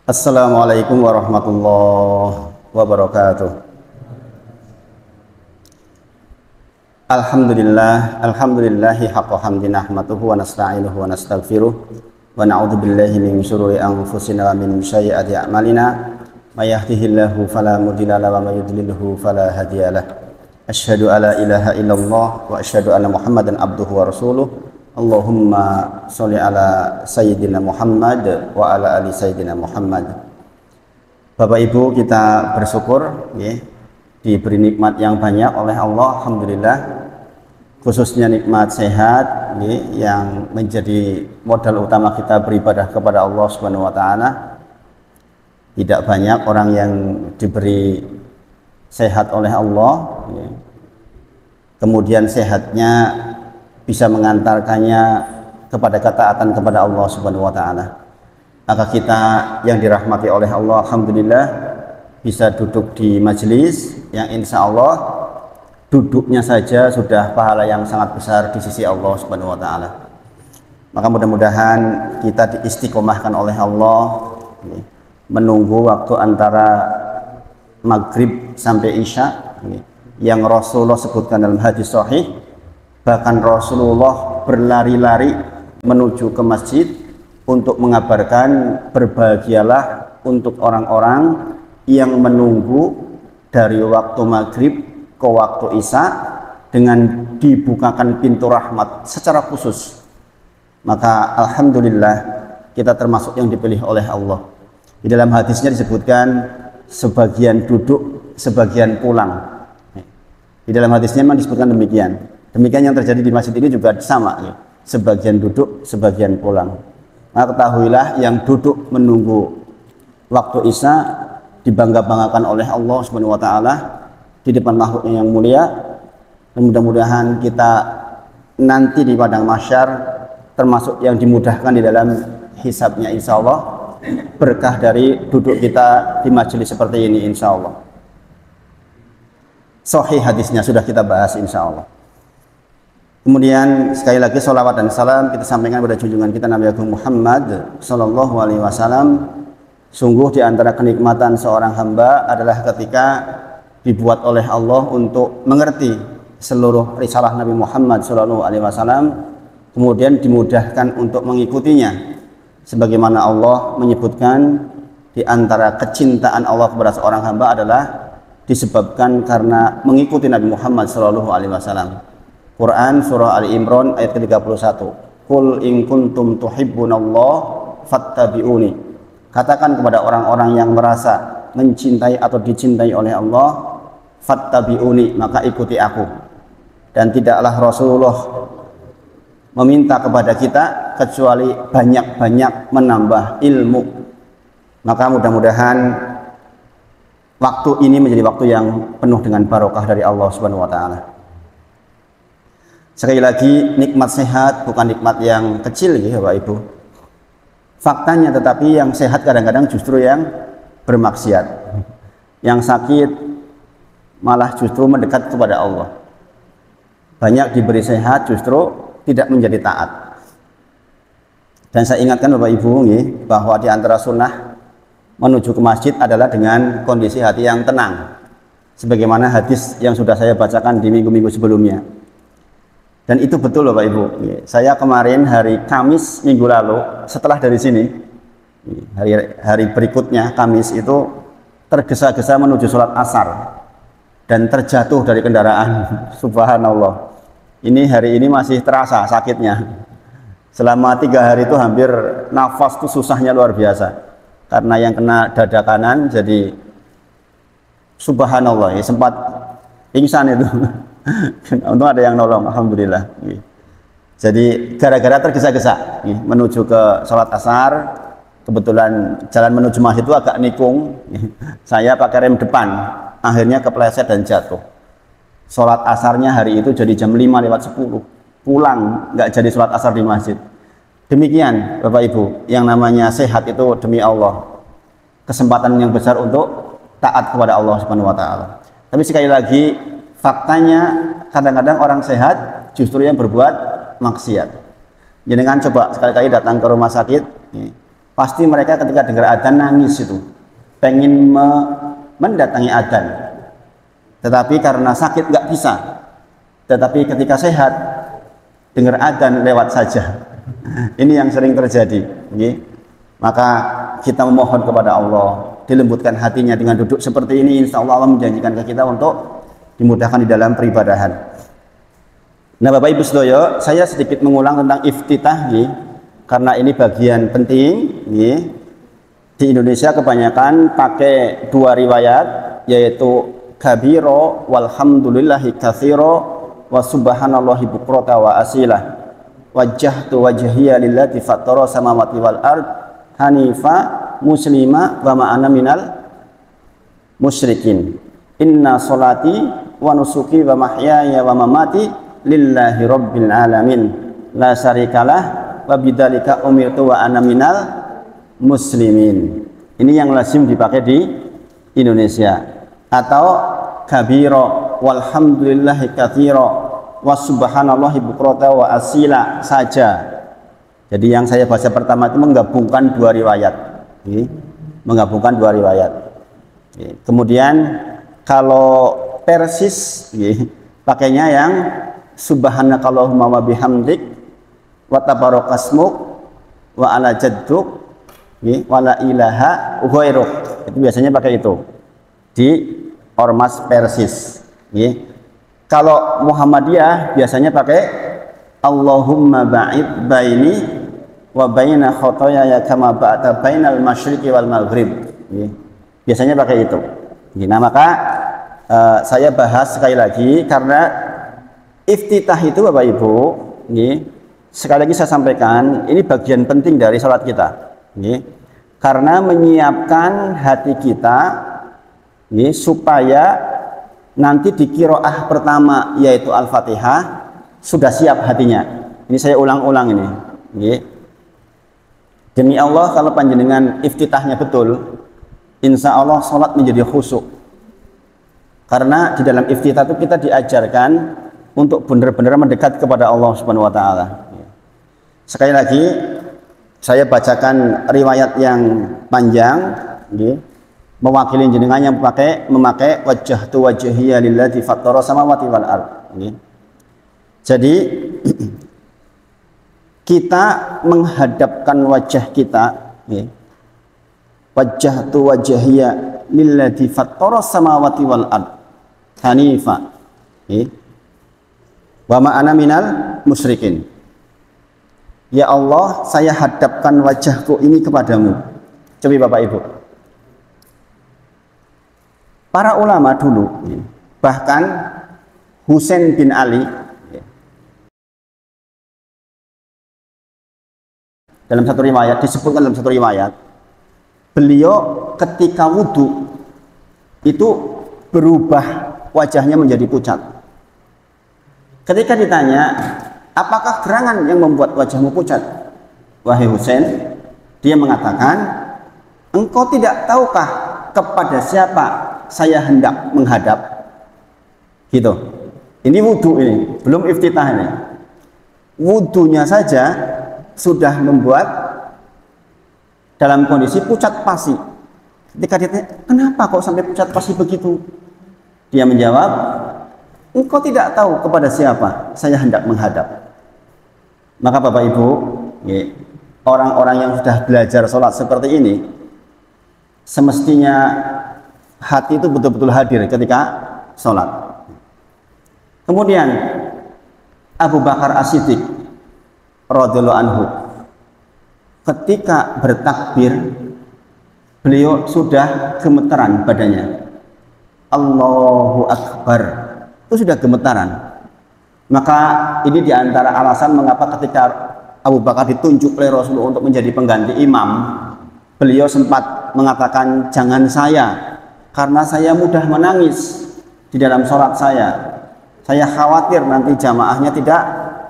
Assalamualaikum warahmatullahi wabarakatuh. Alhamdulillahi haqqa hamdi nahmaduhu wa nasta'inuhu wa nastaghfiruh wa na'udzu billahi min syururi anfusina wa min sayyiati a'malina may yahdihillahu fala mudilla lahu wa may yudlilhu fala hadiyalah. Asyhadu alla ilaha illallah wa asyhadu anna Muhammadan abduhu wa rasuluh. Allahumma sholli ala sayyidina Muhammad wa ala ali sayyidina Muhammad. Bapak Ibu, kita bersyukur ya, diberi nikmat yang banyak oleh Allah, alhamdulillah, khususnya nikmat sehat ya, yang menjadi modal utama kita beribadah kepada Allah Subhanahu wa taala. Tidak banyak orang yang diberi sehat oleh Allah ya. Kemudian sehatnya bisa mengantarkannya kepada ketaatan kepada Allah Subhanahu wa taala. Maka kita yang dirahmati oleh Allah, alhamdulillah, bisa duduk di majelis yang insya Allah duduknya saja sudah pahala yang sangat besar di sisi Allah Subhanahu wa taala. Maka mudah-mudahan kita diistiqomahkan oleh Allah menunggu waktu antara maghrib sampai isya yang Rasulullah sebutkan dalam hadis sahih. Bahkan Rasulullah berlari-lari menuju ke masjid untuk mengabarkan berbahagialah untuk orang-orang yang menunggu dari waktu maghrib ke waktu isya dengan dibukakan pintu rahmat secara khusus. Maka alhamdulillah kita termasuk yang dipilih oleh Allah. Di dalam hadisnya disebutkan sebagian duduk, sebagian pulang. Di dalam hadisnya memang disebutkan demikian. Demikian yang terjadi di masjid ini juga sama ya. Sebagian duduk, sebagian pulang. Maka ketahuilah yang duduk menunggu waktu isya dibangga-banggakan oleh Allah Subhanahu wa taala di depan makhluknya yang mulia. Dan mudah-mudahan kita nanti di padang mahsyar termasuk yang dimudahkan di dalam hisabnya insya Allah, berkah dari duduk kita di majelis seperti ini insya Allah. Sahih hadisnya sudah kita bahas insya Allah. Kemudian sekali lagi sholawat dan salam kita sampaikan kepada junjungan kita Nabi Agung Muhammad Sallallahu Alaihi Wasallam. Sungguh di antara kenikmatan seorang hamba adalah ketika dibuat oleh Allah untuk mengerti seluruh risalah Nabi Muhammad Sallallahu Alaihi Wasallam, kemudian dimudahkan untuk mengikutinya. Sebagaimana Allah menyebutkan di antara kecintaan Allah kepada seorang hamba adalah disebabkan karena mengikuti Nabi Muhammad Sallallahu Alaihi Wasallam. Quran surah Ali Imran ayat ke-31. Qul in kuntum tuhibbunallah fattabi'uni. Katakan kepada orang-orang yang merasa mencintai atau dicintai oleh Allah, fattabi'uni, maka ikuti aku. Dan tidaklah Rasulullah meminta kepada kita kecuali banyak-banyak menambah ilmu. Maka mudah-mudahan waktu ini menjadi waktu yang penuh dengan barokah dari Allah Subhanahu wa taala. Sekali lagi, nikmat sehat bukan nikmat yang kecil ya Bapak Ibu. Faktanya tetapi yang sehat kadang-kadang justru yang bermaksiat. Yang sakit malah justru mendekat kepada Allah. Banyak diberi sehat justru tidak menjadi taat. Dan saya ingatkan Bapak Ibu bahwa di antara sunnah menuju ke masjid adalah dengan kondisi hati yang tenang. Sebagaimana hadis yang sudah saya bacakan di minggu-minggu sebelumnya. Dan itu betul loh Pak Ibu. Saya kemarin hari Kamis minggu lalu setelah dari sini, hari berikutnya Kamis itu tergesa-gesa menuju sholat asar dan terjatuh dari kendaraan. Subhanallah. Ini hari ini masih terasa sakitnya. Selama 3 hari itu hampir nafas tuh susahnya luar biasa. Karena yang kena dada kanan jadi subhanallah ya, sempat pingsan itu. Untung ada yang nolong, alhamdulillah. Jadi gara-gara tergesa-gesa menuju ke sholat asar, kebetulan jalan menuju masjid itu agak nikung, saya pakai rem depan, akhirnya kepleset dan jatuh. Sholat asarnya hari itu jadi jam 5:10, pulang nggak jadi sholat asar di masjid. Demikian Bapak Ibu, yang namanya sehat itu demi Allah, kesempatan yang besar untuk taat kepada Allah Subhanahu wa taala. Tapi sekali lagi, faktanya kadang-kadang orang sehat justru yang berbuat maksiat. Jangan coba sekali-kali datang ke rumah sakit, pasti mereka ketika dengar adzan nangis itu, pengen mendatangi adzan, tetapi karena sakit nggak bisa. Tetapi ketika sehat, dengar adzan lewat saja. Ini yang sering terjadi. Maka kita memohon kepada Allah, dilembutkan hatinya dengan duduk seperti ini. Insya Allah Allah menjanjikan ke kita untuk dimudahkan di dalam peribadahan. Nah Bapak Ibu Sedoyo, saya sedikit mengulang tentang iftitah, karena ini bagian penting. Di Indonesia kebanyakan pakai dua riwayat, yaitu kabiro walhamdulillahi katsiro wa subhanallahi bukrata wa asilah wajjahtu wajhiya lillati fattara samawati wal ard hanifa muslima wa ma'ana minal musyrikin inna solati wa nusuki wa mahyaya wa mamati lillahi rabbil alamin la syarikalah wa bidzalika umirtu wa ana minal muslimin. Ini yang lazim dipakai di Indonesia. Atau kabiro walhamdulillahi katsiro wa subhanallahi bukrata wa asila saja. Jadi yang saya baca pertama itu menggabungkan dua riwayat. Menggabungkan dua riwayat. Kemudian kalau persis pakainya yang subhanakallahumma wa bihamdik wa tabarakasmuk wa ala jadduk wa la ilaha ghairuk. Itu biasanya pakai itu di ormas persis. Kalau Muhammadiyah biasanya pakai Allahumma ba'id baini wa baina khotoyaya kama ba'da bainal masyriqi wal maghrib. Biasanya pakai itu. Nah maka saya bahas sekali lagi karena iftitah itu Bapak Ibu, sekali lagi saya sampaikan ini bagian penting dari sholat kita. Karena menyiapkan hati kita supaya nanti di qiraah pertama yaitu Al-Fatihah sudah siap hatinya. Ini saya ulang-ulang ini. Demi Allah kalau panjenengan iftitahnya betul, insya Allah sholat menjadi khusyuk. Karena di dalam iftitah itu kita diajarkan untuk benar-benar mendekat kepada Allah Subhanahu wa taala. Sekali lagi saya bacakan riwayat yang panjang, mewakili jenengan yang memakai wajjahtu wajhiya lillati fattara samawati wal ard. Jadi kita menghadapkan wajah kita, wajjahtu wajhiya lillati fattara samawati wal ard hanifa wa ma ana minal musyrikin. Ya Allah, saya hadapkan wajahku ini kepadamu. Coba Bapak Ibu. Para ulama dulu, bahkan Husain bin Ali, dalam satu riwayat, disebutkan dalam satu riwayat, beliau ketika wudhu itu berubah wajahnya menjadi pucat. Ketika ditanya, apakah gerangan yang membuat wajahmu pucat? Wahai Husain, dia mengatakan, engkau tidak tahukah kepada siapa saya hendak menghadap? Gitu. Ini wudhu ini, belum iftitah ini. Wudhunya saja sudah membuat dalam kondisi pucat pasi. Ketika ditanya, kenapa kok sampai pucat pasi begitu? Dia menjawab, engkau tidak tahu kepada siapa saya hendak menghadap. Maka Bapak Ibu, orang-orang yang sudah belajar sholat seperti ini, semestinya hati itu betul-betul hadir ketika sholat. Kemudian Abu Bakar As-Siddiq radhiyallahu anhu, ketika bertakbir, beliau sudah gemetaran badannya. Allahu Akbar, itu sudah gemetaran. Maka ini diantara alasan mengapa ketika Abu Bakar ditunjuk oleh Rasulullah untuk menjadi pengganti imam, beliau sempat mengatakan, jangan saya, karena saya mudah menangis di dalam sholat saya. Saya khawatir nanti jamaahnya tidak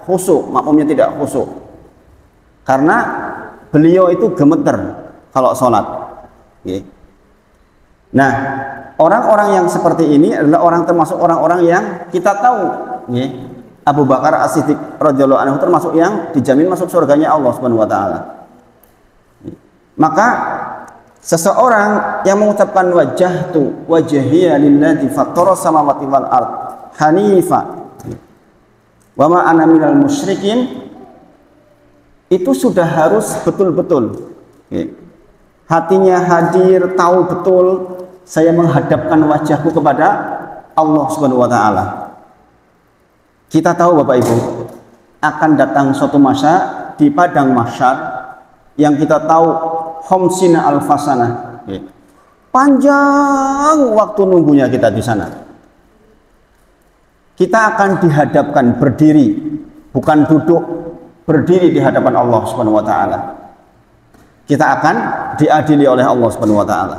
khusyuk, makmumnya tidak khusyuk. Karena beliau itu gemeter kalau sholat. Nah, orang-orang yang seperti ini adalah orang termasuk orang-orang yang kita tahu. Abu Bakar As-Siddiq radhiyallahu anhu termasuk yang dijamin masuk surganya Allah Subhanahu wa taala. Maka seseorang yang mengucapkan wajjahtu wajhiya lillazi fattara samawati wal ard hanifa wa ma ana minal musyrikin, itu sudah harus betul-betul hatinya hadir, tahu betul saya menghadapkan wajahku kepada Allah Subhanahu wa taala. Kita tahu Bapak Ibu, akan datang suatu masa di padang mahsyar yang kita tahu khamsina alfasana, panjang waktu nunggunya kita di sana. Kita akan dihadapkan berdiri, bukan duduk, berdiri di hadapan Allah Subhanahu wa taala. Kita akan diadili oleh Allah Subhanahu wa taala.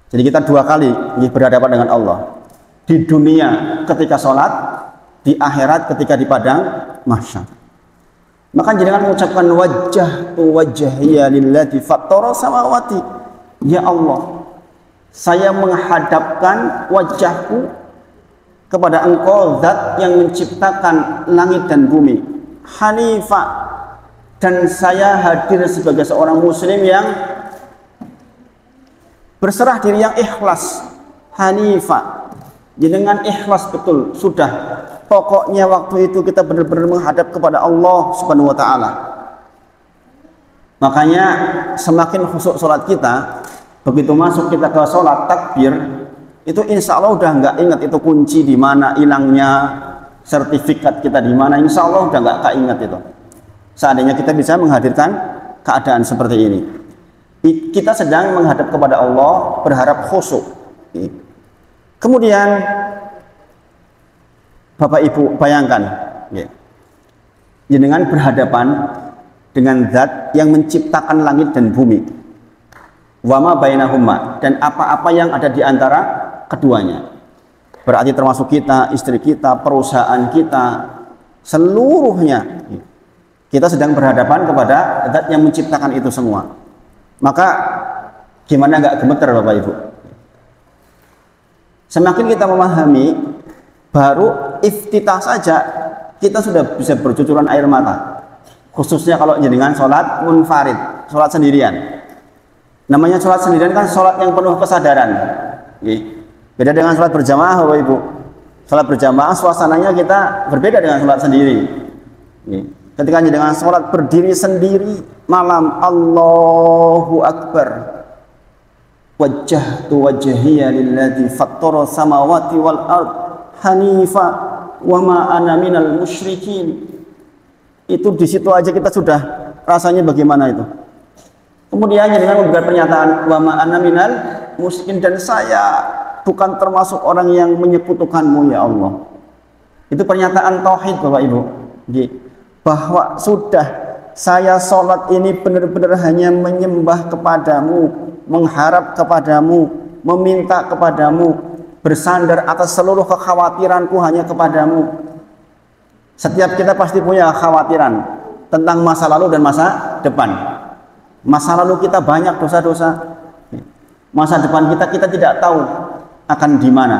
Jadi kita dua kali berhadapan dengan Allah. Di dunia ketika sholat, di akhirat ketika di padang mahsyar. Maka jangan mengucapkan wajjahtu wajhiya lillazi fattara samawati. Ya Allah, saya menghadapkan wajahku kepada Engkau, zat yang menciptakan langit dan bumi, Hanifah, dan saya hadir sebagai seorang muslim yang berserah diri, yang ikhlas. Hanifah, dengan ikhlas betul, sudah pokoknya waktu itu kita benar-benar menghadap kepada Allah Subhanahu wa taala. Makanya semakin khusyuk sholat kita, begitu masuk kita ke sholat takbir, itu insya Allah udah nggak ingat itu kunci di mana hilangnya, sertifikat kita di mana, insya Allah udah nggak keinget itu. Seandainya kita bisa menghadirkan keadaan seperti ini, kita sedang menghadap kepada Allah, berharap khusyuk. Kemudian Bapak Ibu bayangkan, dengan berhadapan dengan zat yang menciptakan langit dan bumi, wama bainahuma, dan apa-apa yang ada di antara keduanya. Berarti termasuk kita, istri kita, perusahaan kita, seluruhnya kita sedang berhadapan kepada zat yang menciptakan itu semua. Maka gimana nggak gemeter Bapak Ibu? Semakin kita memahami, baru iftitah saja kita sudah bisa bercucuran air mata. Khususnya kalau dengan sholat munfarid, sholat sendirian. Namanya sholat sendirian kan sholat yang penuh kesadaran. Beda dengan sholat berjamaah Bapak Ibu. Sholat berjamaah suasananya kita berbeda dengan sholat sendiri. Ketika dengan sholat berdiri sendiri malam, Allahu Akbar, wajjahtu wajhiya lillazi fattara samawati wal ard hanifa wa ma ana minal musyrikin. Itu di situ aja kita sudah rasanya bagaimana itu. Kemudian dengan membuat pernyataan wa ma ana minal musyrikin, dan saya bukan termasuk orang yang menyekutukanmu ya Allah. Itu pernyataan tauhid Bapak Ibu. Bahwa sudah saya sholat ini benar-benar hanya menyembah kepadamu, mengharap kepadamu, meminta kepadamu, bersandar atas seluruh kekhawatiranku hanya kepadamu. Setiap kita pasti punya kekhawatiran tentang masa lalu dan masa depan. Masa lalu kita banyak dosa-dosa, masa depan kita tidak tahu akan di mana.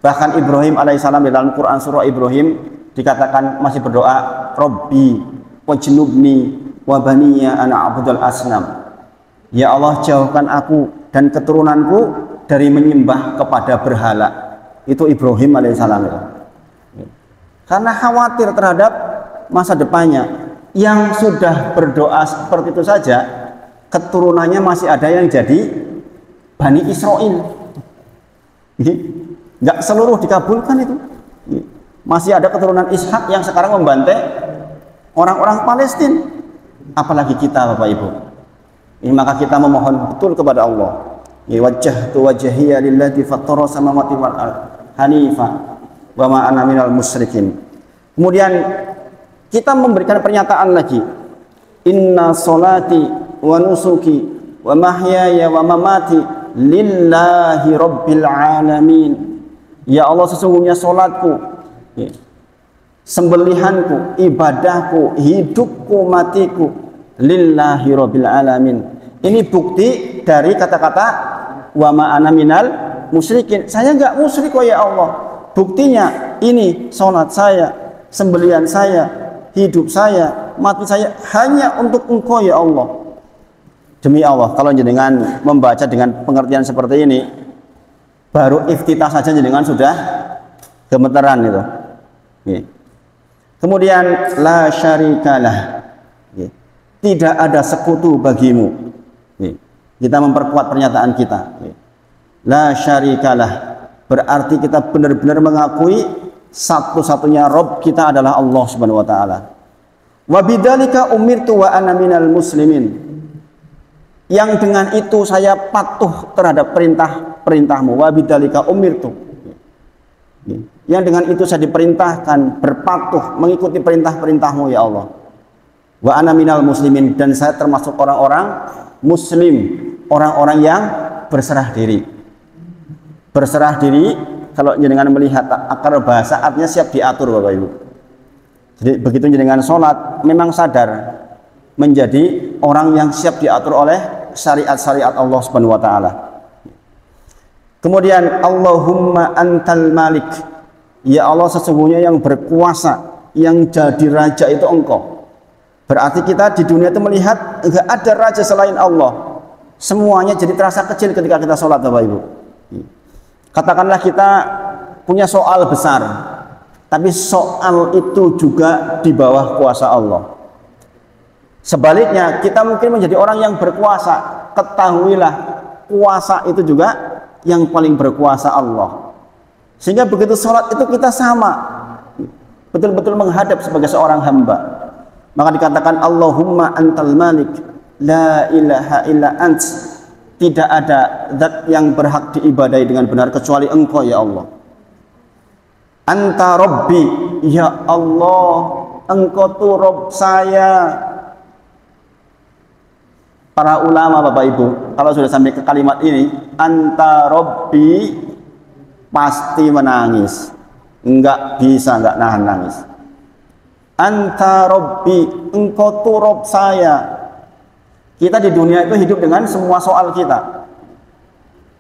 Bahkan Ibrahim alaihissalam di dalam Quran surah Ibrahim dikatakan masih berdoa, Robbi wajnubni wa baniya ana a'budul asnam. Ya Allah, jauhkan aku dan keturunanku dari menyembah kepada berhala. Itu Ibrahim alaihissalam. Karena khawatir terhadap masa depannya. Yang sudah berdoa seperti itu saja, keturunannya masih ada yang jadi Bani Israel. Nggak seluruh dikabulkan itu. Masih ada keturunan Ishak yang sekarang membantai orang-orang Palestina. Apalagi kita Bapak Ibu. Maka kita memohon betul kepada Allah. Wajjahtu wajhiya lillazi fattara samawati wal ard hanifa wa ma ana minal musyrikin. Kemudian kita memberikan pernyataan lagi. Inna sholati wa nusuki wa mahyaya wa mamati lillahi rabbil alamin. Ya Allah, sesungguhnya salatku, sembelihanku, ibadahku, hidupku, matiku lillahi rabbil alamin. Ini bukti dari kata-kata wa ma ana minal musyrikin. Saya enggak musyrik kok ya Allah. Buktinya ini salat saya, sembelihan saya, hidup saya, mati saya hanya untuk Engkau ya Allah. Demi Allah, kalau jenengan membaca dengan pengertian seperti ini, baru iftitah saja jenengan sudah gemeteran itu. Kemudian la syarikalah, tidak ada sekutu bagimu. Kita memperkuat pernyataan kita. La syarikalah berarti kita benar-benar mengakui satu-satunya Rabb kita adalah Allah Subhanahu wa taala. Wa bidzalika umirtu wa ana minal muslimin. Yang dengan itu saya patuh terhadap perintah-perintahmu. Wa bidzalika umirtu. Yang dengan itu saya diperintahkan berpatuh mengikuti perintah-perintahmu ya Allah. Wa ana minal muslimin, dan saya termasuk orang-orang muslim, orang-orang yang berserah diri. Berserah diri, kalau jenengan melihat akar bahasa artinya siap diatur Bapak Ibu. Jadi begitu jenengan sholat memang sadar menjadi orang yang siap diatur oleh syariat-syariat Allah Subhanahu wa taala. Kemudian Allahumma antal malik, ya Allah sesungguhnya yang berkuasa, yang jadi raja itu Engkau. Berarti kita di dunia itu melihat enggak ada raja selain Allah. Semuanya jadi terasa kecil ketika kita sholat Bapak Ibu. Katakanlah kita punya soal besar, tapi soal itu juga di bawah kuasa Allah. Sebaliknya kita mungkin menjadi orang yang berkuasa, ketahuilah kuasa itu juga yang paling berkuasa Allah. Sehingga begitu sholat itu kita sama, betul-betul menghadap sebagai seorang hamba. Maka dikatakan Allahumma antal malik la ilaha illa ant, tidak ada zat yang berhak diibadai dengan benar kecuali Engkau ya Allah. Anta Rabbi, ya Allah Engkau tuh Rabb saya. Para ulama Bapak Ibu kalau sudah sampai ke kalimat ini Anta Rabbi pasti menangis, enggak bisa enggak nahan nangis. Anta Rabbi, Engkau tuh Rabb saya. Kita di dunia itu hidup dengan semua soal kita.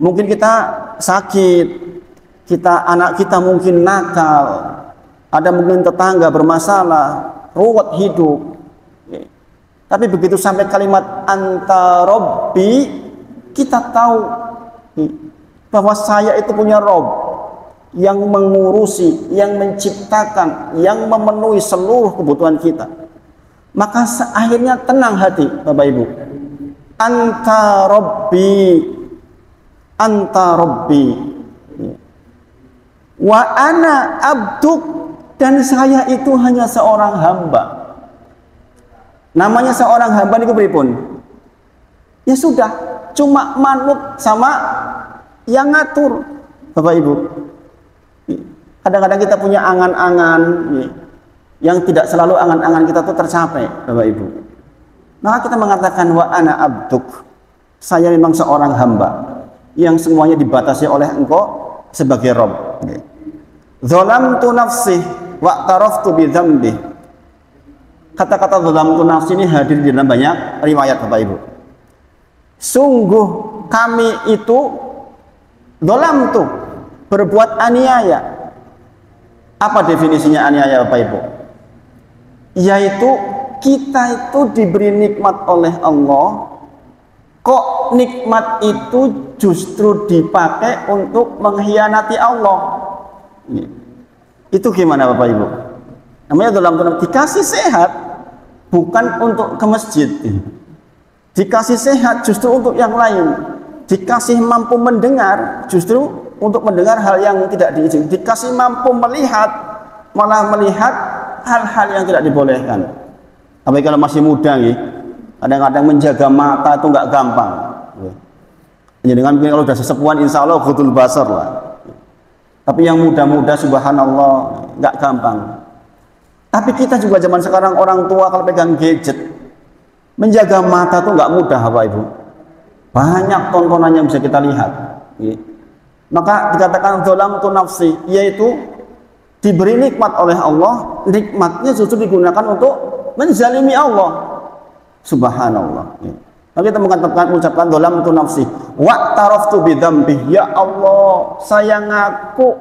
Mungkin kita sakit, anak kita mungkin nakal, ada mungkin tetangga bermasalah, ruwet hidup. Tapi begitu sampai kalimat Anta Rabbi, kita tahu bahwa saya itu punya Rabb yang mengurusi, yang menciptakan, yang memenuhi seluruh kebutuhan kita. Maka akhirnya tenang hati Bapak Ibu. Anta Rabbi, Anta Rabbi, wa ana abduk, dan saya itu hanya seorang hamba. Namanya seorang hamba niku pripun? Ya sudah, cuma manut sama yang ngatur Bapak Ibu. Kadang-kadang kita punya angan-angan yang tidak selalu angan-angan kita tuh tercapai Bapak Ibu. Maka kita mengatakan wa ana abduk, saya memang seorang hamba yang semuanya dibatasi oleh Engkau sebagai Rabb. Zalamtu nafsi wa taraftu bi dzambi. Kata-kata zalamtu nafsi ini hadir di dalam banyak riwayat Bapak Ibu. Sungguh kami itu zalamtu, berbuat aniaya. Apa definisinya aniaya Bapak Ibu? Yaitu kita itu diberi nikmat oleh Allah, kok nikmat itu justru dipakai untuk mengkhianati Allah. Itu gimana Bapak Ibu? Namanya dalam dikasih sehat bukan untuk ke masjid, dikasih sehat justru untuk yang lain, dikasih mampu mendengar justru untuk mendengar hal yang tidak diizinkan, dikasih mampu melihat malah melihat hal-hal yang tidak dibolehkan. Tapi kalau masih muda nih, kadang-kadang menjaga mata itu nggak gampang. Jadi dengan mungkin kalau sudah sesepuan insya Allah ghudul basar lah. Tapi yang muda-muda subhanallah nggak gampang. Tapi kita juga zaman sekarang orang tua kalau pegang gadget, menjaga mata itu nggak mudah Bapak Ibu. Banyak tontonan yang bisa kita lihat. Maka dikatakan zalamtu nafsi, yaitu diberi nikmat oleh Allah, nikmatnya justru digunakan untuk menzalimi Allah. Subhanallah. Lalu kita mengucapkan zalamtu nafsi wa taraftu bi dzambi, ya Allah saya ngaku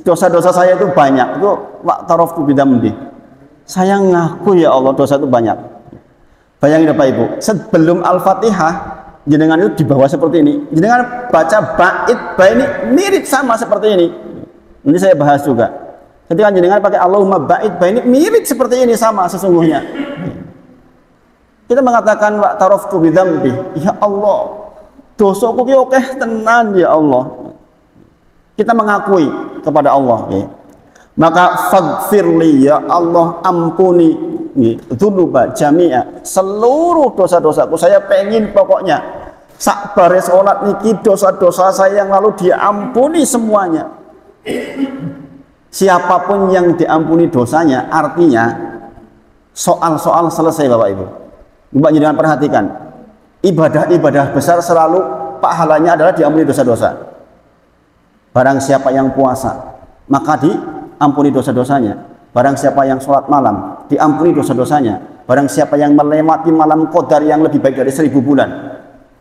dosa-dosa saya itu banyak, itu wa taraftu bi dzambi, Saya ngaku ya Allah dosa itu banyak. Bayangin Bapak Ibu, sebelum Al-Fatihah jenengan itu di bawah seperti ini. Jenengan baca bait baini mirip sama seperti ini. Ini saya bahas juga. Ketika jenengan pakai Allahumma bait baini mirip seperti ini sama sesungguhnya. Kita mengatakan wa taraftu bi dzambi, ya Allah, dosaku ki akeh tenan ya Allah. Kita mengakui kepada Allah ya. Maka faghfirli ya Allah, ampuni dzunuba jami'a, seluruh dosa-dosaku. Saya pengen pokoknya sak bare salat niki dosa-dosa saya yang lalu diampuni semuanya. Siapapun yang diampuni dosanya artinya soal-soal selesai Bapak Ibu. Bapak jangan perhatikan, ibadah-ibadah besar selalu pahalanya adalah diampuni dosa-dosa. Barang siapa yang puasa maka diampuni dosa-dosanya. Barang siapa yang sholat malam diampuni dosa-dosanya. Barang siapa yang melewati malam qadar yang lebih baik dari 1000 bulan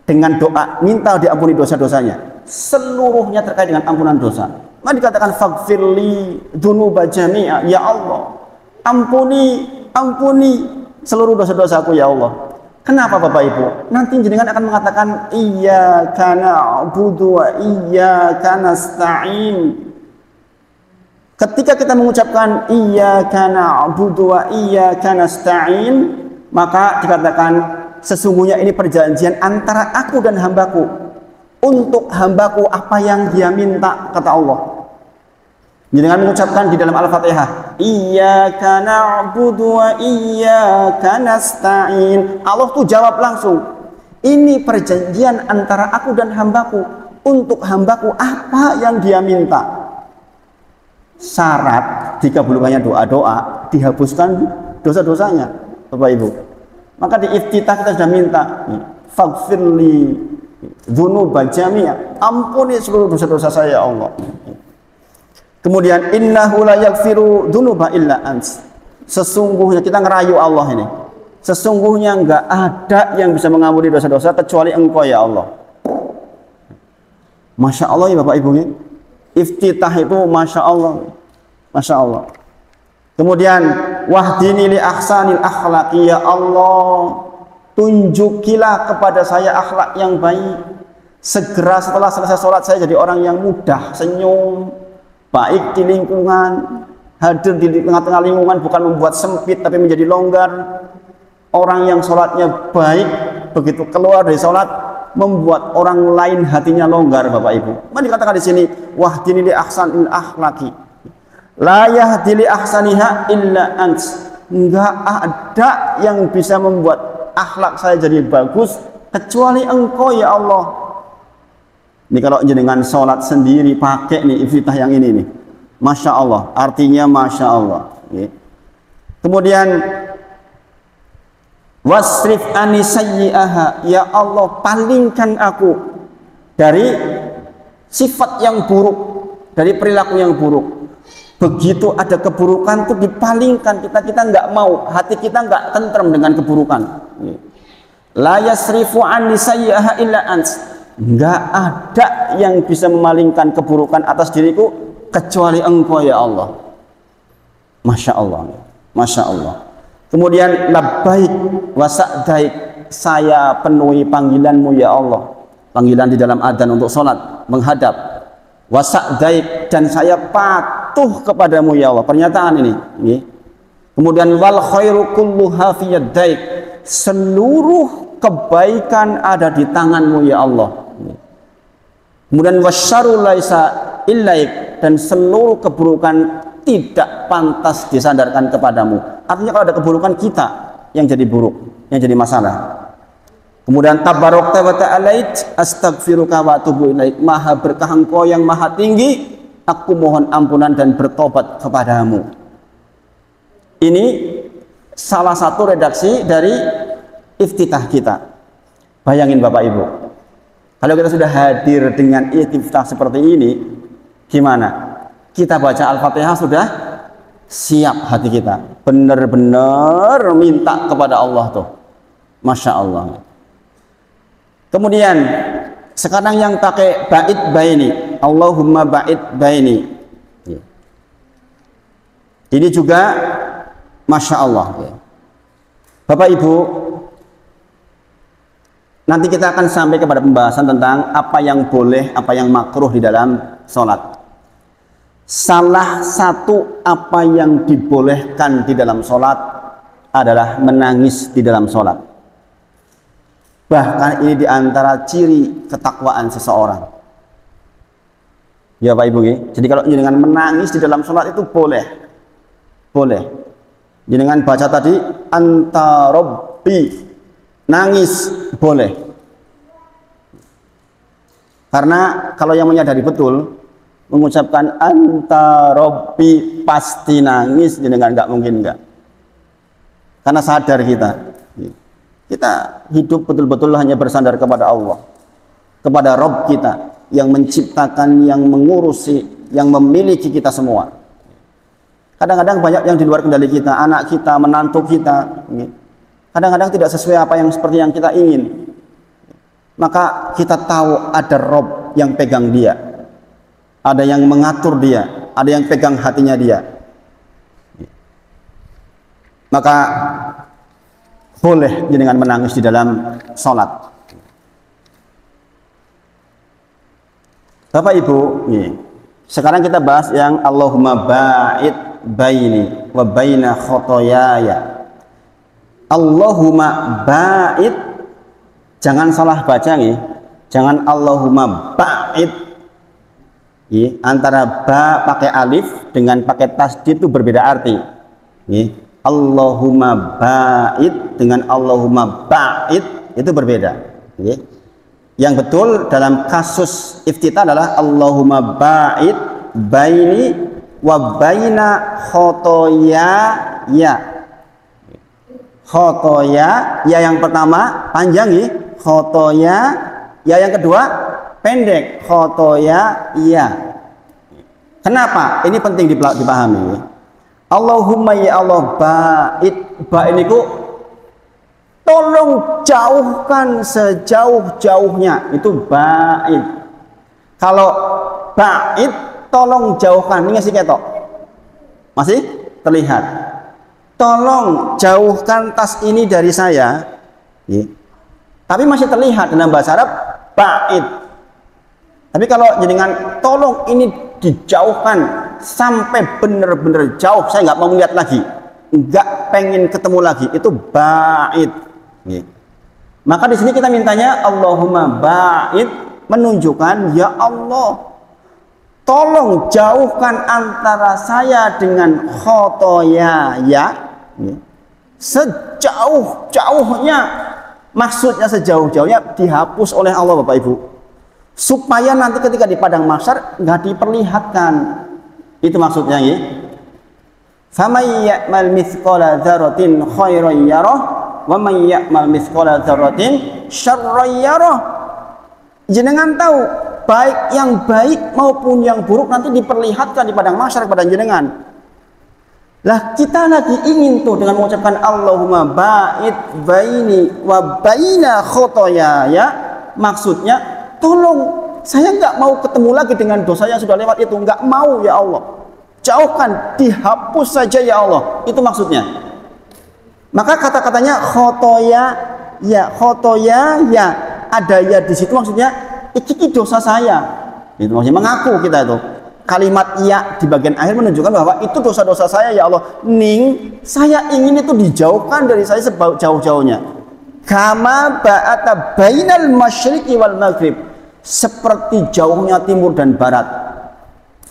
dengan doa minta diampuni dosa-dosanya, seluruhnya terkait dengan ampunan dosa. Maka dikatakan faghfirli dzunuba jami'a, ya Allah, ampuni seluruh dosa-dosaku ya Allah. Kenapa Bapak Ibu? Nanti jenengan akan mengatakan iyyaka na'budu wa iyyaka nasta'in. Ketika kita mengucapkan iyyaka na'budu wa iyyaka nasta'in, maka dikatakan sesungguhnya ini perjanjian antara aku dan hambaku. Untuk hambaku apa yang dia minta, kata Allah. Jangan mengucapkan di dalam Al-Fatihah iyyaka na'budu wa iyyaka nasta'in. Allah tuh jawab langsung. Ini perjanjian antara aku dan hambaku. Untuk hambaku apa yang dia minta. Syarat dikabulkannya doa-doa, dihapuskan dosa-dosanya Bapak Ibu. Maka di iftitah kita sudah minta faghfirli dzunuba jami'a, ampuni seluruh dosa-dosa saya ya Allah. Kemudian innahu la yaghfiru dzunuba illa ants. Sesungguhnya kita ngerayu Allah ini. Sesungguhnya enggak ada yang bisa mengampuni dosa-dosa kecuali Engkau ya Allah. Masya Allah ya Bapak Ibu. Iftitah itu Masya Allah. Masya Allah. Kemudian wahdini li ahsanil akhlaqi, ya Allah, tunjukilah kepada saya akhlak yang baik. Segera setelah selesai sholat saya jadi orang yang mudah senyum, baik di lingkungan, hadir di tengah-tengah lingkungan bukan membuat sempit tapi menjadi longgar. Orang yang sholatnya baik, begitu keluar dari sholat membuat orang lain hatinya longgar Bapak Ibu. Maka dikatakan di sini wahdini li ahsanil akhlaqi la yahdi li ahsaniha illa ants. Enggak ada yang bisa membuat akhlak saya jadi bagus kecuali Engkau ya Allah. Ini kalau jenengan sholat sendiri pakai nih iftitah yang ini nih, Masya Allah, artinya Masya Allah. Kemudian wasrif ani sayyi'aha, ya Allah, palingkan aku dari sifat yang buruk, dari perilaku yang buruk. Begitu ada keburukan itu dipalingkan, kita nggak mau, hati kita nggak tentrem dengan keburukan. La yasrifu anni sayyi'aha illa ants. Nggak ada yang bisa memalingkan keburukan atas diriku kecuali Engkau ya Allah. Masya Allah, Masya Allah. Kemudian labbaik wa sa'daik, saya penuhi panggilanmu ya Allah. Panggilan di dalam adzan untuk sholat menghadap. Wa sa'daik, dan saya patuh kepadamu ya Allah. Pernyataan ini. Kemudian wal khairu kulluha fi yadaik, seluruh kebaikan ada di tanganmu ya Allah. Kemudian wasyarru laisa ilaik, dan seluruh keburukan tidak pantas disandarkan kepadamu. Artinya kalau ada keburukan kita yang jadi buruk, yang jadi masalah. Kemudian tabarakta wa ta'alait astaghfiruka wa atubu ilaik, maha berkah Engkau yang maha tinggi, aku mohon ampunan dan bertobat kepadamu. Ini salah satu redaksi dari iftitah kita. Bayangin Bapak Ibu, kalau kita sudah hadir dengan iftitah seperti ini, gimana? Kita baca Al-Fatihah sudah siap hati kita, benar-benar minta kepada Allah tuh, Masya Allah. Kemudian sekarang yang pakai bait baini, Allahumma bait baini, ini juga Masya Allah. Bapak Ibu, nanti kita akan sampai kepada pembahasan tentang apa yang boleh, apa yang makruh di dalam sholat. Salah satu apa yang dibolehkan di dalam sholat adalah menangis di dalam sholat. Bahkan ini diantara ciri ketakwaan seseorang. Ya Pak Ibu, jadi kalau dengan menangis di dalam sholat itu boleh. Dengan baca tadi anta robbi, nangis boleh. Karena kalau yang menyadari betul mengucapkan anta robbi pasti nangis, dengan nggak mungkin enggak. Karena sadar kita hidup betul-betul hanya bersandar kepada Allah, kepada Rob kita yang menciptakan, yang mengurusi, yang memiliki kita semua. Kadang-kadang banyak yang di luar kendali kita, anak kita, menantu kita, kadang-kadang tidak sesuai apa yang seperti yang kita ingin. Maka kita tahu ada Rob yang pegang dia, ada yang mengatur dia, ada yang pegang hatinya dia. Maka boleh dengan menangis di dalam sholat. Bapak Ibu, sekarang kita bahas yang Allahumma ba'id baini wa baina khotoyaya. Allahumma ba'id, jangan salah baca jangan Allahumma ba'id. Antara ba pakai alif dengan pakai tasdid itu berbeda arti. Allahumma ba'id dengan Allahumma ba'id itu berbeda. Yang betul dalam kasus iftitah adalah Allahumma ba'id baini wa baina khotoyaya. Khotoya, ya yang pertama panjang khotoya, ya yang kedua pendek, khotoya ya. Kenapa? Ini penting dipahami. Allahumma ya Allah ba'id, ba ini tolong jauhkan sejauh-jauhnya, itu ba'id. Kalau ba'id tolong jauhkan, ini ngasih ketok, masih terlihat. Tolong jauhkan tas ini dari saya, tapi masih terlihat dalam bahasa Arab ba'id. Tapi kalau dengan tolong ini dijauhkan sampai benar-benar jauh, saya nggak mau lihat lagi, nggak pengen ketemu lagi, itu ba'id. Maka di sini kita mintanya Allahumma ba'id, menunjukkan ya Allah tolong jauhkan antara saya dengan khotoyaya sejauh-jauhnya. Maksudnya sejauh-jauhnya dihapus oleh Allah Bapak Ibu, supaya nanti ketika di padang mahsyar nggak diperlihatkan. Itu maksudnya faman ya'mal mithqala dzarratin khairan yarah wa man ya'mal mithqala dzarratin syarran yarah. Jenengan tahu baik yang baik maupun yang buruk nanti diperlihatkan di padang mahsyar kepada jenengan. Lah kita lagi ingin tuh dengan mengucapkan Allahumma ba'id baini wa baina khotoyaya, maksudnya tolong saya nggak mau ketemu lagi dengan dosa yang sudah lewat itu, nggak mau ya Allah, jauhkan, dihapus saja ya Allah, itu maksudnya. Maka kata-katanya khotoya ya, ada ya di situ, maksudnya iki dosa saya, itu maksudnya mengaku kita itu. Kalimat ya di bagian akhir menunjukkan bahwa itu dosa-dosa saya ya Allah, saya ingin itu dijauhkan dari saya sejauh-jauhnya. Kama ba'ata bainal masyriqi wal maghrib, seperti jauhnya timur dan barat.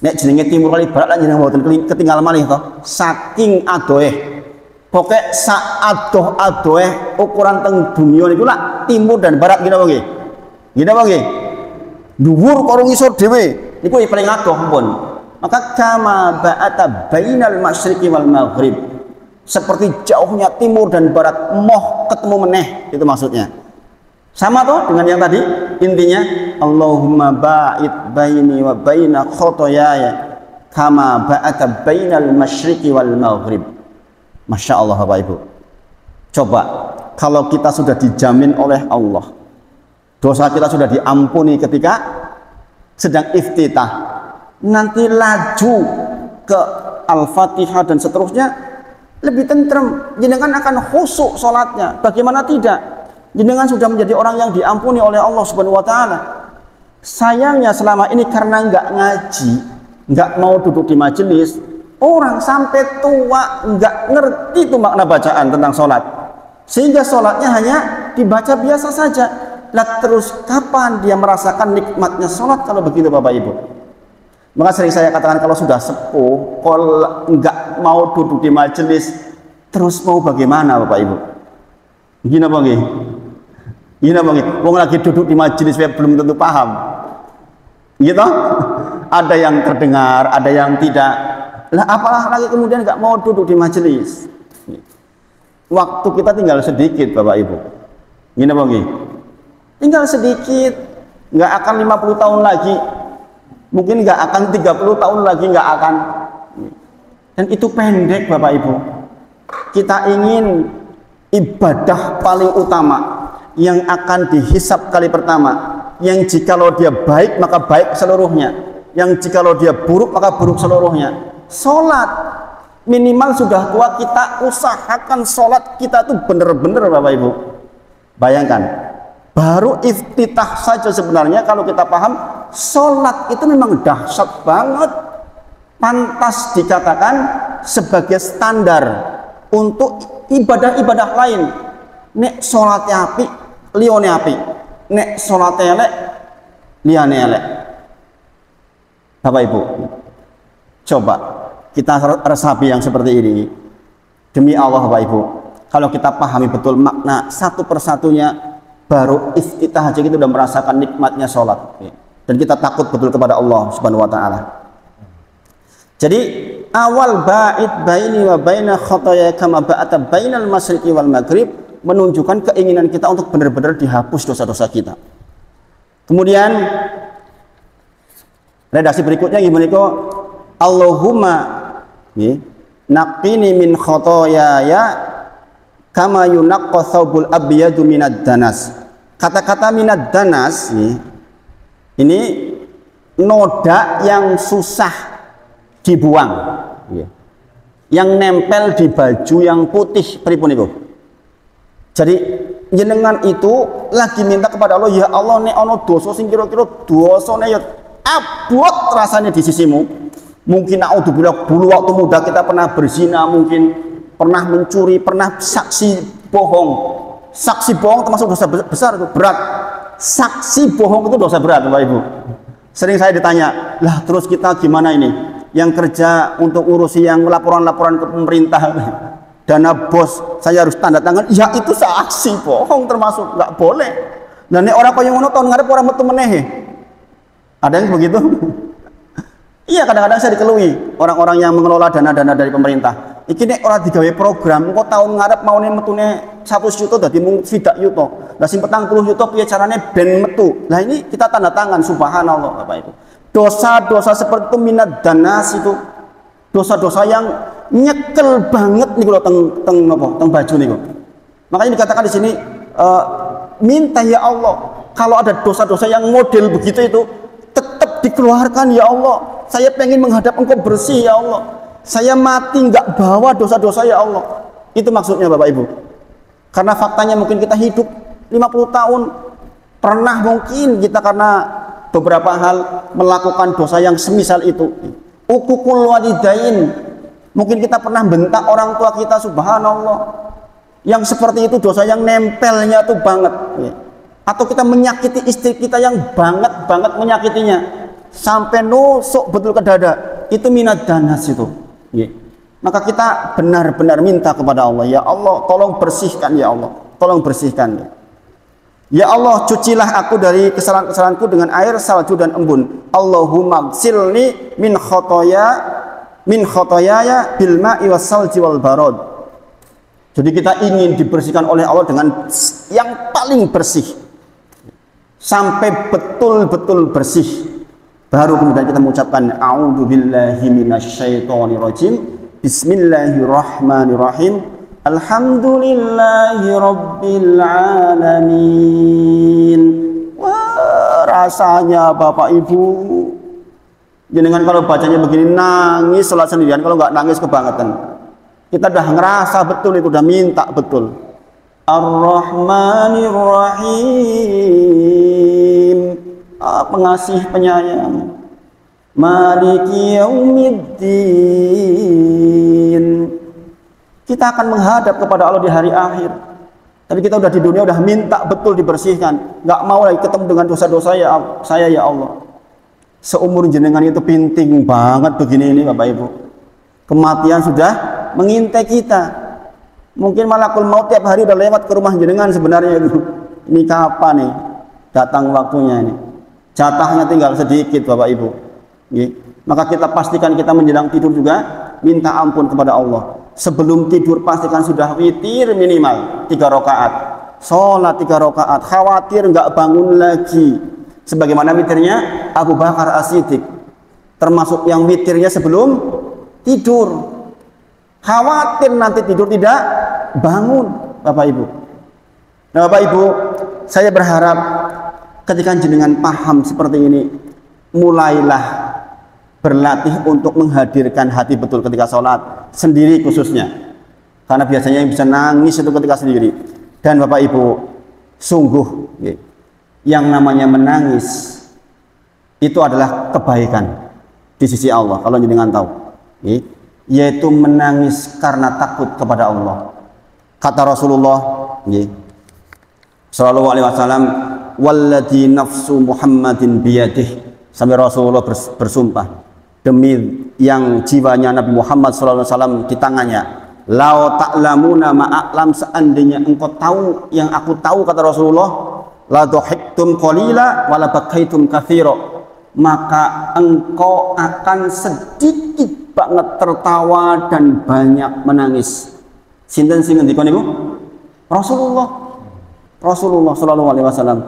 Nek jenenge timur kali barat lan jenenge mboten ketinggal malih to, saking adohe. Pokoke sak adoh-adohe ukuran teng dunia niku lak timur dan barat gini apa nggih? Gini apa nggih? Dhuwur karo ngisor dhewe niku paling adoh pun. Maka kama ba'ata bainal masyriqi wal maghrib, seperti jauhnya timur dan barat, moh ketemu meneh, itu maksudnya. Sama toh dengan yang tadi, intinya Allahumma ba'id baini wa baina khotoyaya kama ba'ata bainal masyriqi wal maghrib. Masya Allah Bapak Ibu, coba kalau kita sudah dijamin oleh Allah, dosa kita sudah diampuni ketika sedang iftitah, nanti laju ke Al-Fatihah dan seterusnya, lebih tentrem, jenengan akan khusyuk sholatnya. Bagaimana tidak? Jenengan sudah menjadi orang yang diampuni oleh Allah Subhanahu wa taala. Sayangnya selama ini karena nggak ngaji, nggak mau duduk di majelis, orang sampai tua nggak ngerti itu makna bacaan tentang sholat, sehingga sholatnya hanya dibaca biasa saja. Lah terus kapan dia merasakan nikmatnya sholat kalau begitu Bapak Ibu? Maka sering saya katakan kalau sudah sepuh, kalau nggak mau duduk di majelis, terus mau bagaimana Bapak Ibu? Gini apa nggih? Gini apa nggih? Wong lagi duduk di majelis belum tentu paham. Gitu? Ada yang terdengar, ada yang tidak. Lah apalah lagi kemudian nggak mau duduk di majelis. Waktu kita tinggal sedikit Bapak Ibu. Gini apa nggih? Tinggal sedikit, nggak akan 50 tahun lagi, mungkin nggak akan 30 tahun lagi, nggak akan. Dan itu pendek Bapak Ibu. Kita ingin ibadah paling utama yang akan dihisap kali pertama, yang jikalau dia baik maka baik seluruhnya, yang jikalau dia buruk maka buruk seluruhnya. Sholat minimal sudah tua kita usahakan sholat kita tuh bener-bener Bapak Ibu. Bayangkan, baru iftitah saja sebenarnya kalau kita paham sholat itu memang dahsyat banget, pantas dikatakan sebagai standar untuk ibadah-ibadah lain. Nek sholatnya api, liyane api. Nek sholatnya elek, liyane elek. Bapak Ibu, coba kita resapi yang seperti ini. Demi Allah Bapak Ibu, kalau kita pahami betul makna satu persatunya, baru iftitah aja kita udah merasakan nikmatnya sholat, dan kita takut betul kepada Allah Subhanahu wa taala. Jadi awal ba'id baini wa baina khotoya kama ba'ata bainal masyriqi wal maghrib menunjukkan keinginan kita untuk benar-benar dihapus dosa-dosa kita. Kemudian redaksi berikutnya gimana kok? Allahumma naqini min khotoyaya kama yunaqqa thawbul abyadu minad danas. Kata-kata minad danas ini noda yang susah dibuang, yang nempel di baju yang putih pripun iku. Jadi jenengan itu lagi minta kepada Allah, ya Allah nek ana dosa sing kira-kira dosane ya abot rasanya di sisimu. Mungkin naudzubillah dulu waktu muda kita pernah berzina, mungkin pernah mencuri, pernah saksi bohong. Saksi bohong termasuk dosa besar, itu berat. Saksi bohong itu dosa berat Bapak Ibu. Sering saya ditanya, lah terus kita gimana ini? Yang kerja untuk urusi yang laporan-laporan ke pemerintah, dana bos, saya harus tanda tangan. Ya itu saksi bohong termasuk, nggak boleh. Nah ini orang kaya ngono tahun ngarep orang metu meneh. Ada yang begitu? Iya, kadang-kadang saya dikeluhi orang-orang yang mengelola dana-dana dari pemerintah. Iki nek ora digawe program, kok tahun ngarep maune metune 100 juta dadi mung 20 juta. Lah sing 40 juta piye carane ben metu. Lah ini kita tanda tangan, subhanallah Bapak Ibu. Dosa-dosa seperti itu minad danas itu. Dosa-dosa yang nyekel banget niku lho teng baju niku. Makanya dikatakan di sini minta ya Allah, kalau ada dosa-dosa yang model begitu itu tetap dikeluarkan ya Allah. Saya pengen menghadap Engkau bersih ya Allah. Saya mati nggak bawa dosa-dosa ya Allah. Itu maksudnya Bapak Ibu. Karena faktanya mungkin kita hidup 50 tahun, pernah mungkin kita karena beberapa hal melakukan dosa yang semisal itu. Uququl walidain, mungkin kita pernah bentak orang tua kita, subhanallah. Yang seperti itu dosa yang nempelnya tuh banget. Atau kita menyakiti istri kita yang banget menyakitinya sampai nusuk betul ke dada, itu minad danas itu. Maka kita benar-benar minta kepada Allah, ya Allah tolong bersihkan ya Allah, tolong bersihkan ya Allah, cucilah aku dari kesalahan-kesalahanku dengan air salju dan embun. Allahumma gsilni min khotoyaya bil ma'i was salji wal barad. Jadi kita ingin dibersihkan oleh Allah dengan yang paling bersih sampai betul-betul bersih. Baru kemudian kita mengucapkan a'udzubillahi minasyaitonirrajim. Bismillahirrahmanirrahim. Alhamdulillahi rabbil alamin. Wah, rasanya Bapak Ibu, jenengan kalau bacanya begini nangis salat sendirian, kalau nggak nangis kebangetan. Kita udah ngerasa betul itu, udah minta betul. Ar-Rahmanir Rahim, pengasih penyayang. Maliki Yaumiddin. Kita akan menghadap kepada Allah di hari akhir. Tapi kita udah di dunia udah minta betul dibersihkan, nggak mau lagi ketemu dengan dosa-dosa saya ya Allah. Seumur jenengan itu penting banget begini ini Bapak Ibu. Kematian sudah mengintai kita. Mungkin malakul maut tiap hari udah lewat ke rumah jenengan sebenarnya itu. Ini kapan nih datang waktunya ini? Jatahnya tinggal sedikit Bapak Ibu. Maka kita pastikan kita menjelang tidur juga minta ampun kepada Allah. Sebelum tidur pastikan sudah witir minimal 3 rakaat. Sholat 3 rakaat, khawatir nggak bangun lagi. Sebagaimana witirnya Abu Bakar As-Siddiq, termasuk yang witirnya sebelum tidur. Khawatir nanti tidur tidak bangun, Bapak Ibu. Nah, Bapak Ibu, saya berharap ketika jenengan paham seperti ini, mulailah berlatih untuk menghadirkan hati betul ketika sholat sendiri khususnya, karena biasanya yang bisa nangis itu ketika sendiri. Dan Bapak Ibu, sungguh yang namanya menangis itu adalah kebaikan di sisi Allah. Kalau jenengan tahu, yaitu menangis karena takut kepada Allah. Kata Rasulullah sallallahu alaihi wasallam, walladzi nafsu Muhammadin biyadih, sampai Rasulullah bersumpah, demi yang jiwanya Nabi Muhammad SAW di tangannya, lau ta'lamuna ma'a'lam, seandainya engkau tahu yang aku tahu, kata Rasulullah, la dhahiktum qalila wa la bakaitum katsira, maka engkau akan sedikit banget tertawa dan banyak menangis. Sinten sing ngendika niku? Rasulullah sallallahu alaihi wasallam.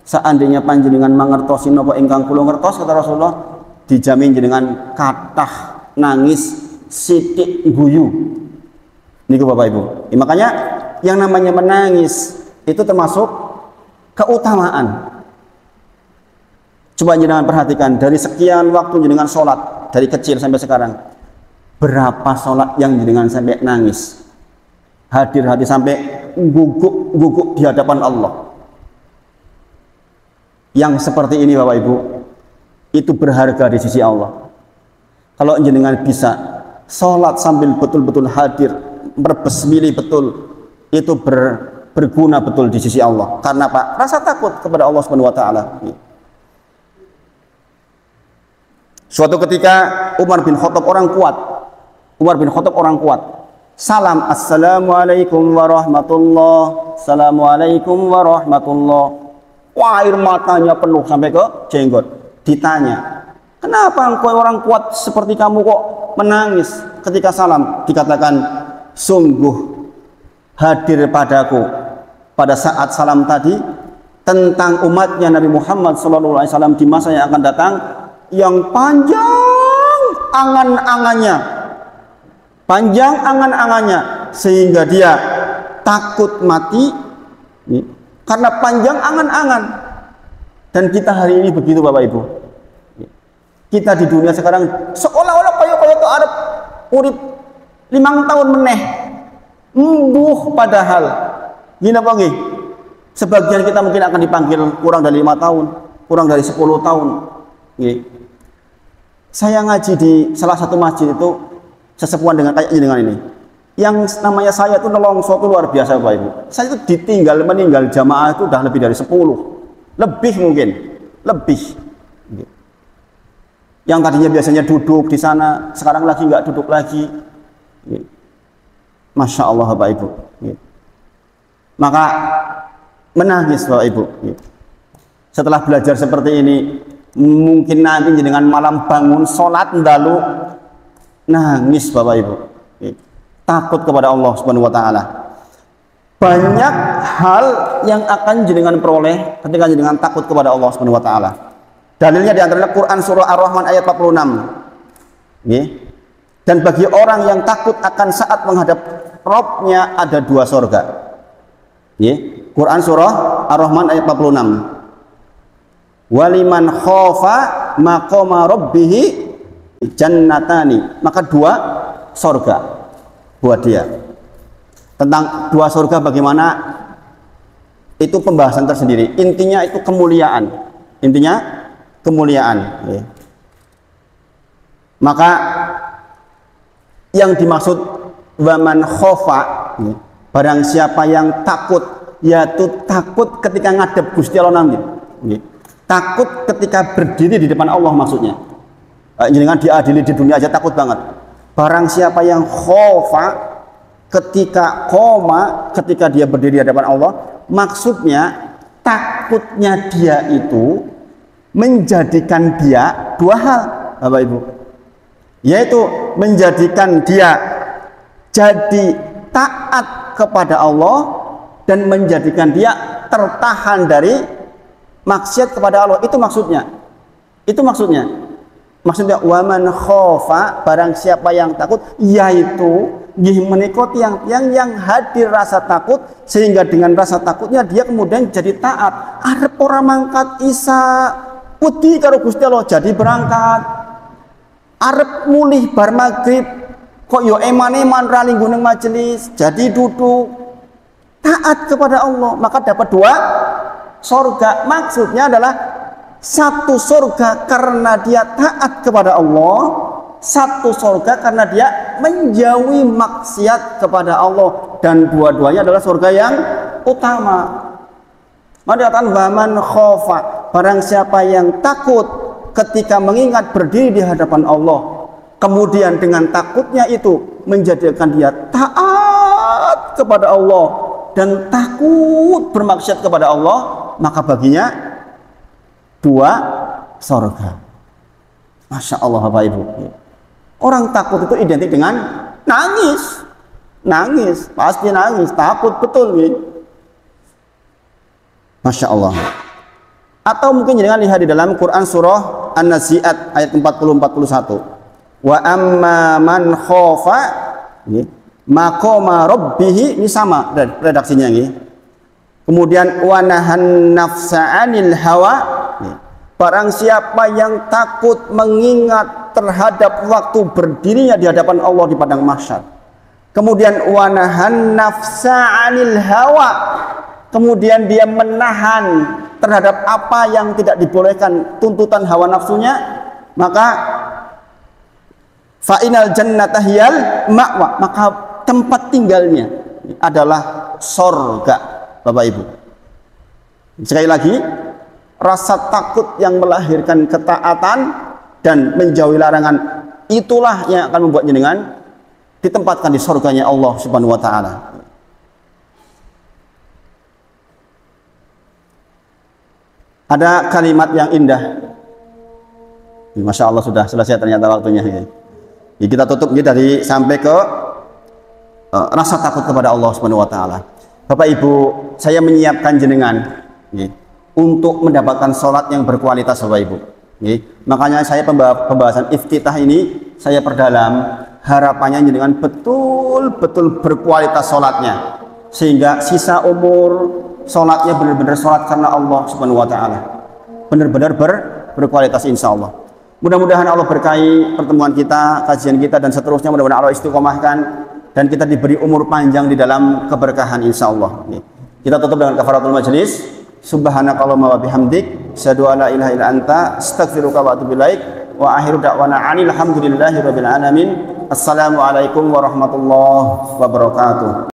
Seandainya panjenengan mangertosi napa ingkang kula ngertos, kata Rasulullah, dijamin jenengan kathah nangis sithik guyu niku Bapak Ibu. Makanya yang namanya menangis itu termasuk keutamaan. Coba jenengan perhatikan, dari sekian waktu jenengan sholat dari kecil sampai sekarang, berapa sholat yang jenengan sampai nangis, hadir hati sampai guguk di hadapan Allah. Yang seperti ini Bapak Ibu, itu berharga di sisi Allah. Kalau jenengan bisa sholat sambil betul-betul hadir, berbesmili betul, itu berguna betul di sisi Allah. Karena apa? Rasa takut kepada Allah Subhanahu wa taala. Suatu ketika Umar bin Khattab orang kuat. Salam, assalamualaikum warahmatullah, assalamualaikum warahmatullah. Wah, air matanya penuh sampai ke jenggot. Ditanya, kenapa engkau orang kuat seperti kamu kok menangis ketika salam? Dikatakan, sungguh hadir padaku pada saat salam tadi tentang umatnya Nabi Muhammad SAW di masa yang akan datang, yang panjang angan-angannya, sehingga dia takut mati karena panjang angan-angan. Dan kita hari ini begitu Bapak Ibu. Kita di dunia sekarang seolah-olah kaya itu arep urip 5 tahun meneh. Padahal gini apa nggih? Sebagian kita mungkin akan dipanggil kurang dari 5 tahun, kurang dari 10 tahun. Saya ngaji di salah satu masjid itu sesepuan dengan ini. Yang namanya saya itu nelongso itu luar biasa Bapak Ibu. Saya itu meninggal jamaah itu udah lebih dari 10. Lebih mungkin. Yang tadinya biasanya duduk di sana, sekarang lagi nggak duduk lagi. Masya Allah Bapak Ibu. Maka menangis Bapak Ibu. Setelah belajar seperti ini, mungkin nanti dengan malam bangun sholat ndalu nangis Bapak Ibu. Takut kepada Allah Subhanahu wa taala. Banyak hal yang akan jenengan peroleh ketika jenengan takut kepada Allah Subhanahu wa taala. Dalilnya di antaranya Quran surah Ar-Rahman ayat 46. Dan bagi orang yang takut akan saat menghadap Rabb-nya ada 2 surga. Quran surah Ar-Rahman ayat 46. Waliman khofa maqama rabbih jannatani, maka 2 surga. buat dia. Tentang dua surga bagaimana, itu pembahasan tersendiri. Intinya itu kemuliaan. Intinya kemuliaan. Ya. Maka yang dimaksud waman khofa, ya, barang siapa yang takut, yaitu takut ketika ngadep Gusti Allah nanti. Ya. Takut ketika berdiri di depan Allah maksudnya. Jangan diadili di dunia aja takut banget. Barang siapa yang khofa, ketika koma, ketika dia berdiri di hadapan Allah, maksudnya takutnya dia itu menjadikan dia dua hal, Bapak Ibu, yaitu menjadikan dia jadi taat kepada Allah dan menjadikan dia tertahan dari maksiat kepada Allah. Itu maksudnya. Maksudnya waman khofa, barang siapa yang takut, yaitu menikah yang hadir rasa takut, sehingga dengan rasa takutnya dia kemudian jadi taat. Arep orang mangkat isa putih karo Gusti Allah jadi berangkat. Arep mulih bar maghrib kok yo eman-eman ra linggo ning majelis jadi duduk taat kepada Allah, maka dapat dua surga. Maksudnya adalah satu surga karena dia taat kepada Allah, satu surga karena dia menjauhi maksiat kepada Allah, dan dua-duanya adalah surga yang utama. Maka dikatakan waman khofa, barang siapa yang takut ketika mengingat berdiri di hadapan Allah, kemudian dengan takutnya itu menjadikan dia taat kepada Allah dan takut bermaksiat kepada Allah, maka baginya dua surga. Masya Allah Bapak Ibu. Orang takut itu identik dengan nangis, pasti nangis, takut betul nih. Masya Allah. Atau mungkin jangan lihat di dalam Quran surah An-Nazi'at ayat 40-41. Wa amma man khofa maqama rabbih, ini sama redaksinya ini. Kemudian wa nahan nafsa 'anil hawa, barang siapa yang takut mengingat terhadap waktu berdirinya di hadapan Allah di padang mahsyar. Kemudian wa nahan nafsa 'anil hawa, kemudian dia menahan terhadap apa yang tidak dibolehkan, tuntutan hawa nafsunya, maka fa'inal jannata hiyal ma'wa, maka tempat tinggalnya adalah surga. Bapak Ibu, sekali lagi, rasa takut yang melahirkan ketaatan dan menjauhi larangan, itulah yang akan membuat jenengan ditempatkan di surganya Allah Subhanahu wa ta'ala. Ada kalimat yang indah. Masya Allah, sudah selesai ternyata waktunya. Jadi kita tutup dari sampai ke rasa takut kepada Allah Subhanahu wa ta'ala. Bapak Ibu, saya menyiapkan jenengan untuk mendapatkan sholat yang berkualitas, Bapak Ibu. Makanya saya pembahasan iftitah ini saya perdalam, harapannya jenengan betul-betul berkualitas sholatnya, sehingga sisa umur sholatnya benar-benar sholat karena Allah Subhanahu wa ta'ala, benar-benar berkualitas insya Allah. Mudah-mudahan Allah berkahi pertemuan kita, kajian kita, dan seterusnya. Mudah-mudahan Allah istiqomahkan dan kita diberi umur panjang di dalam keberkahan insya Allah. Kita tutup dengan kafaratul majlis. Subhanakallahumma wa bihamdik, asyhadu an la ilaha illa anta, astaghfiruka wa atubu ilaik. Wa akhiru da'wana anil hamdulillahi rabbil alamin. Assalamualaikum warahmatullahi wabarakatuh.